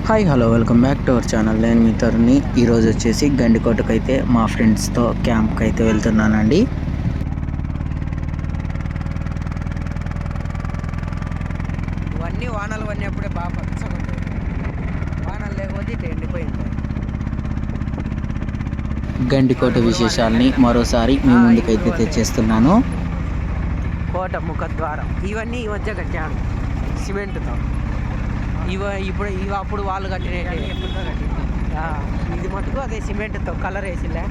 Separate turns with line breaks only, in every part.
Hi hello welcome back to our channel. నేను మీ తరుణి. ఈరోజు వచ్చేసి గండికోటకు అయితే మా ఫ్రెండ్స్తో క్యాంప్కి అయితే వెళ్తున్నానండి.
ఇవన్నీ వానలు పడినప్పుడే బాగా పచ్చగా వానలు లేకపోతే ఇట్లా ఎండిపోయింది.
గండికోట విశేషాలని మరోసారి మీ ముందుకైతే తెచ్చేస్తున్నాను.
కోట ముఖద్వారం ఇవన్నీ ఈ మధ్య కట్టాను సిమెంట్తో. ఇప్పుడు అప్పుడు వాళ్ళు కట్టిన ఇది మటుకు అదే సిమెంట్తో కలర్ వేసిలే.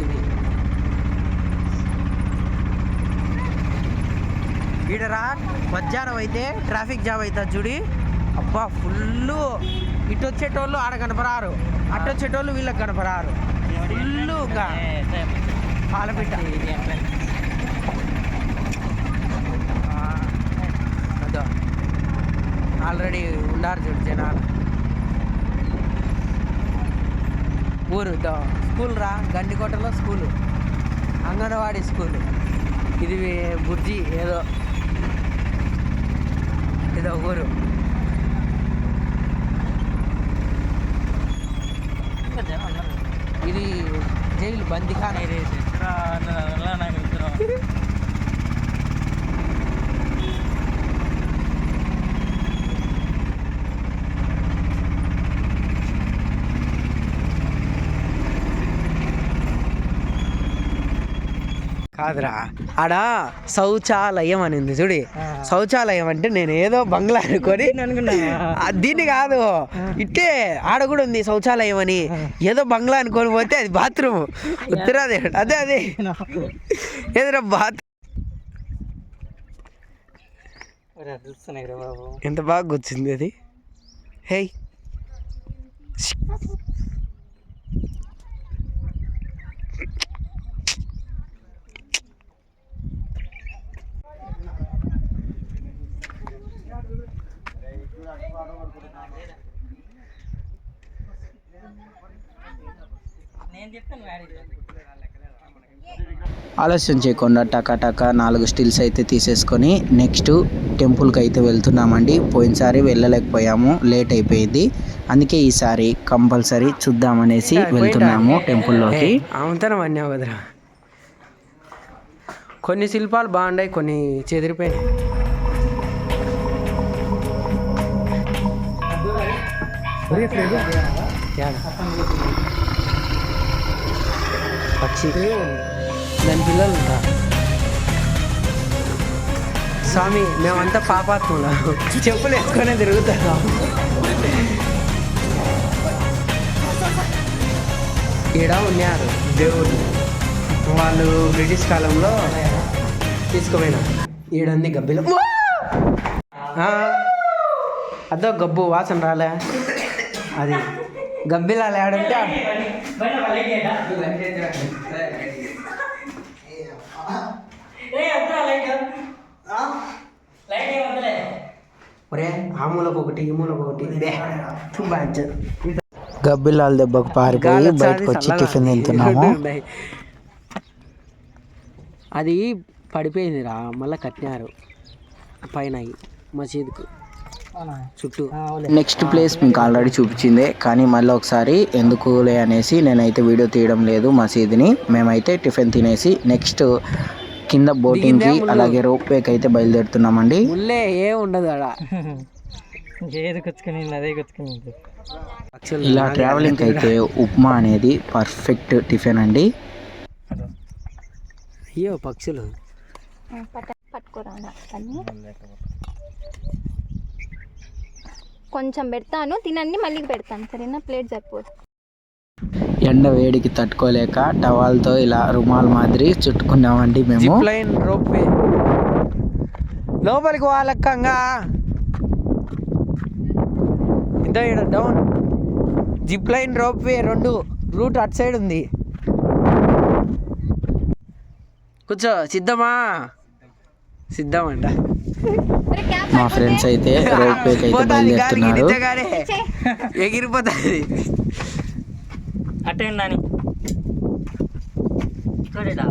ఇది ఈడరా మధ్యాహ్నం అయితే ట్రాఫిక్ జామ్ అవుతుంది చూడి. అబ్బా ఫుల్ ఇటు వచ్చేటోళ్ళు ఆడ కనపరారు, అటు వచ్చేటోళ్ళు వీళ్ళకి కనపరారు. ఫుల్గా పాలపిట్ట అదో ఆల్రెడీ ఉన్నారు చూడు జనాలు. ఊరు స్కూల్ రా, గండికోటలో స్కూలు, అంగన్వాడీ స్కూలు. ఇది బుర్జీ ఏదో ఊరు. ఇది జైలు బందిఖానా. కాదురా, ఆడ శౌచాలయం అని ఉంది చూడి. శౌచాలయం అంటే నేను ఏదో బంగ్లా అనుకొని దీన్ని కాదు, ఇట్టే ఆడ కూడా ఉంది శౌచాలయం అని. ఏదో బంగ్లా అనుకొని పోతే అది బాత్రూమ్. ఉత్తరాది అదే ఏదైనా బాత్. ఎంత బాగా కూర్చుంది అది. హే
ఆలస్యం చేయకుండా టకా 4 స్టిల్స్ అయితే తీసేసుకొని నెక్స్ట్ టెంపుల్కి అయితే వెళ్తున్నామండి. పోయినసారి వెళ్ళలేకపోయాము, లేట్ అయిపోయింది. అందుకే ఈసారి కంపల్సరీ చూద్దామనేసి వెళ్తున్నాము టెంపుల్లోకి.
అవుతాను అన్నావు కదరా. కొన్ని శిల్పాలు బాగున్నాయి, కొన్ని చెదిరిపోయినాయి. పక్షి దాని పిల్లలు ఉంటా. స్వామి మేమంతా పాపాత్ములా, చెప్పులు వేసుకొనే తిరుగుతాం. ఈడ ఉన్నారు దేవుడు, వాళ్ళు బ్రిటిష్ కాలంలో తీసుకుపోయినారు. ఈడంది గబ్బిలో అదో గబ్బు వాసన రాలే. అది గబ్బిలాలు ఆడంటే ఒరే ఆ మూలకు ఒకటి ఈ మూలకు ఒకటి.
గబ్బిలాల దెబ్బకు పారిపోయి బయటకు వచ్చి టిఫిన్ తింటున్నాము.
అది పడిపోయిందిరా, మళ్ళీ కట్టినారు పైన మసీదుకు చుట్టూ.
నెక్స్ట్ ప్లేస్ మీకు ఆల్రెడీ చూపించిందే, కానీ మళ్ళీ ఒకసారి ఎందుకులే అనేసి నేనైతే వీడియో తీయడం లేదు మసీదుని. మేమైతే టిఫిన్ తినేసి నెక్స్ట్ కింద బోటింగ్కి అలాగే రోప్ వేకి అయితే బయలుదేరుతున్నామండి.
ఏ ఉండదు
ఇలా ట్రావెలింగ్ అయితే ఉప్మా అనేది పర్ఫెక్ట్ టిఫిన్ అండి.
అయ్యో పక్షులు
కొంచెం పెడతాను, తినండి, మళ్ళీ పెడతాను సరేనా? ప్లేట్ సరిపోదు.
ఎండ వేడికి తట్టుకోలేక టవాల్తో ఇలా రుమాల్ మాదిరి చుట్టుకున్నామండి మేము.
జిప్ లైన్ రోప్ వే లోపలికి వాళ్ళక్కంగా ఇదో ఇక్కడ down. Zip line rope way 2 route అటు సైడ్ ఉంది. కూర్చో. సిద్ధమంట.
మా ఫ్రెండ్స్ అయితే రోప్ వేకి అయితే బయలుదేరుతున్నారు.
ఎగిరిపోతుంది.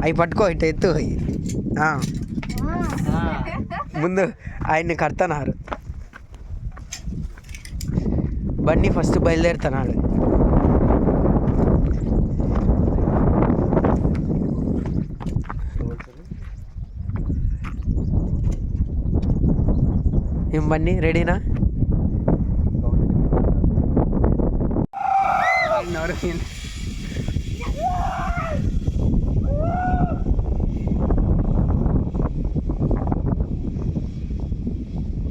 అవి పట్టుకో, ఇటు ఎత్తు. ముందు ఆయన్ని కడుతున్నారు. బన్నీ ఫస్ట్ బయలుదేరుతున్నాడు. ఏం బన్నీ రెడీనా?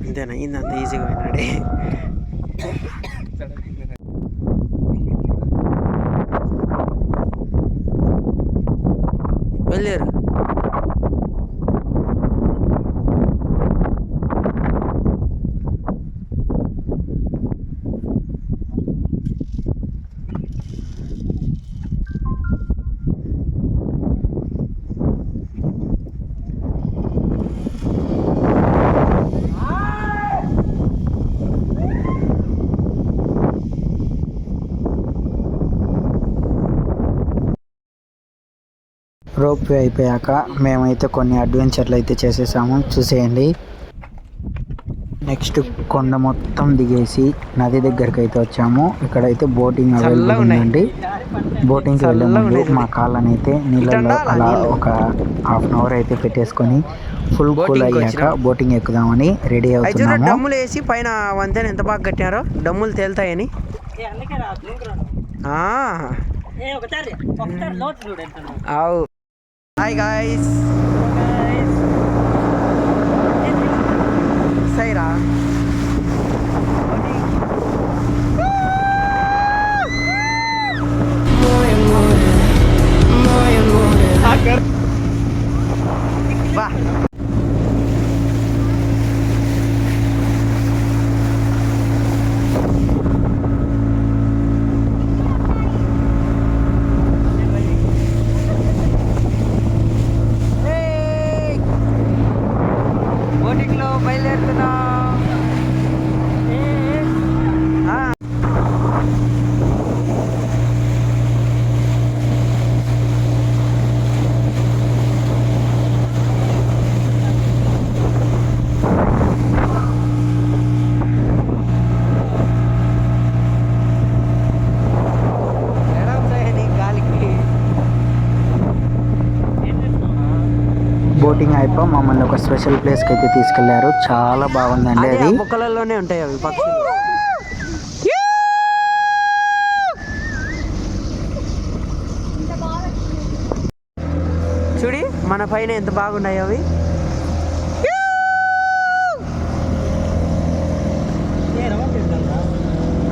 అంతేనా? అయింది అంత ఈజీగా పోయినాడే. వెళ్ళారు.
రోప్ వే అయిపోయాక మేమైతే కొన్ని అడ్వెంచర్లు అయితే చేసేసాము, చూసేయండి. నెక్స్ట్ కొండ మొత్తం దిగేసి నది దగ్గరికి అయితే వచ్చాము. ఇక్కడైతే బోటింగ్ అవైలబుల్ ఉందండి. బోటింగ్కి వెళ్ళే ముందు మా కాళ్ళని అయితే నీళ్ళలో అలా ఒక హాఫ్ అన్ అవర్ అయితే పెట్టేసుకొని ఫుల్ కూల్ అయ్యాక బోటింగ్ ఎక్కుదామని రెడీ అవుతున్నాము.
డమ్ములు వేసి పైన వంతెన ఎంత బాగా కట్టారో, డమ్ములు తేలుతాయని. అవు. Hi guys. సైరా బా. బోటింగ్లో బయలుదేరుతున్నా.
బోటింగ్ అయిపోయి మమ్మల్ని ఒక స్పెషల్ ప్లేస్కి అయితే తీసుకెళ్లారు. చాలా బాగుందండి అది.
మొక్కలలోనే ఉంటాయి అవి పక్షులు. చూడి మన పైన ఎంత బాగున్నాయి అవి.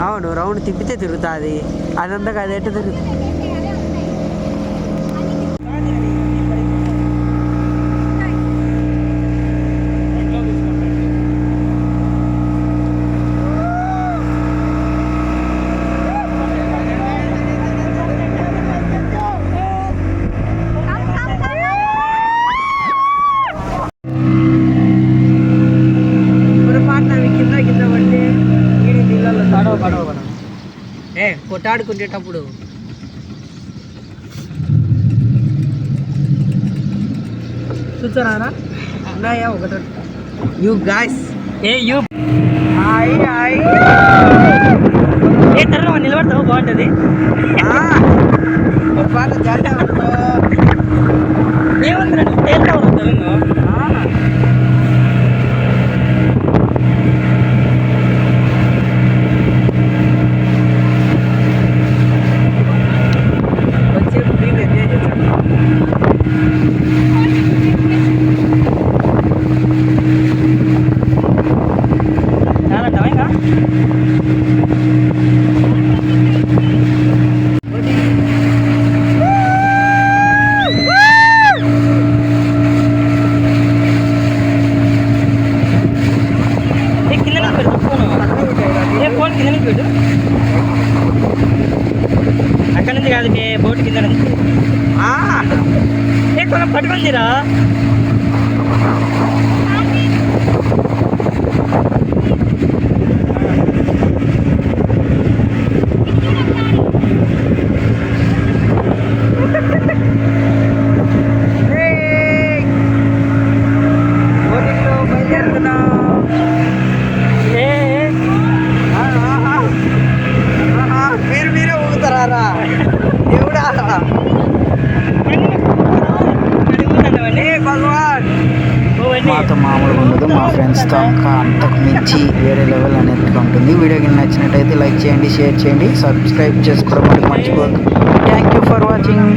అవును, రౌండ్ తిప్పితే తిరుగుతుంది. అదంతా అదేంటో తిరుగుతుంది. కొట్టాడుకునేటప్పుడు చూసారా ఉన్నాయా ఒకటి. యూ గాయ్స్, ఏ యూ ఏ తర్వాత నిలబడతావు, బాగుంటుంది. ఏముంది తేలుతావు తెలుగు. అక్కడ నుంచి కాదు, బోటు కింద నుంచి కొంచెం పట్టుకుందిరా. బయలుదేరుతున్నా.
ఫ్రెండ్స్తో అంతకు మించి వేరే లెవెల్ అనేట్టుగా ఉంటుంది. వీడియోకి నచ్చినట్టయితే లైక్ చేయండి, షేర్ చేయండి, సబ్స్క్రైబ్ చేసుకోవడం మర్చిపోదు. Thank you for watching.